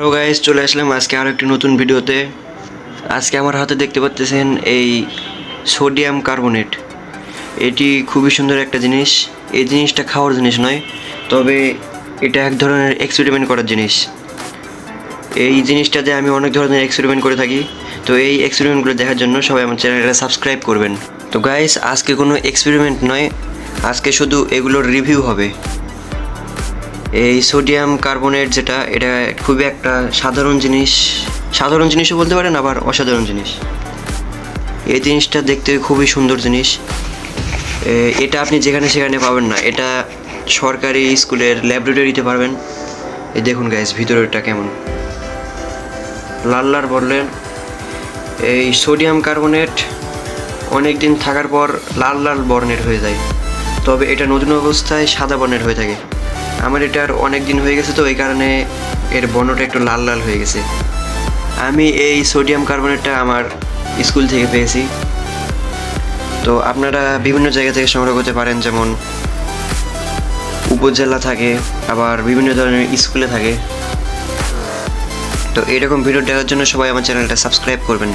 Hello guys, চলে আসলাম আজকে আরও একটি নতুন ভিডিওতে। আজকে আমার হাতে দেখতে পাচ্ছেন এই সোডিয়াম কার্বনেট। এটি খুবই সুন্দর একটা জিনিস। এই জিনিসটা খাওয়ার জিনিস নয়, তবে এটা এক ধরনের এক্সপেরিমেন্ট করার জিনিস। এই জিনিসটাতে আমি অনেক ধরনের এক্সপেরিমেন্ট করে থাকি। তো এই এক্সপেরিমেন্টগুলো দেখার জন্য সবাই আমার চ্যানেলটা সাবস্ক্রাইব করবেন। তো গাইস, আজকে কোনো এক্সপেরিমেন্ট নয়, আজকে শুধু এগুলোর রিভিউ হবে। এই সোডিয়াম কার্বনেট যেটা, এটা খুবই একটা সাধারণ জিনিসও বলতে পারেন, আবার অসাধারণ জিনিস। এই জিনিসটা দেখতে খুবই সুন্দর জিনিস। এটা আপনি যেখানে সেখানে পাবেন না, এটা সরকারি স্কুলের ল্যাবরেটরিতে পারবেন। এই দেখুন গাইস, ভিতরেরটা কেমন লাল লাল বললেন। এই সোডিয়াম কার্বনেট অনেক দিন থাকার পর লাল লাল বর্ণের হয়ে যায়, তবে এটা নতুন অবস্থায় সাদা বর্ণের হয়ে থাকে। আমার এটার অনেক দিন হয়ে গেছে, তো এই কারণে এর বর্ণটা একটু লাল লাল হয়ে গেছে। আমি এই সোডিয়াম কার্বনেটটা আমার স্কুল থেকে পেয়েছি। তো আপনারা বিভিন্ন জায়গা থেকে সংগ্রহ করতে পারেন, যেমন উপজেলা থাকে, আবার বিভিন্ন ধরনের স্কুলে থাকে। তো এইরকম ভিডিও দেখার জন্য সবাই আমার চ্যানেলটা সাবস্ক্রাইব করবেন।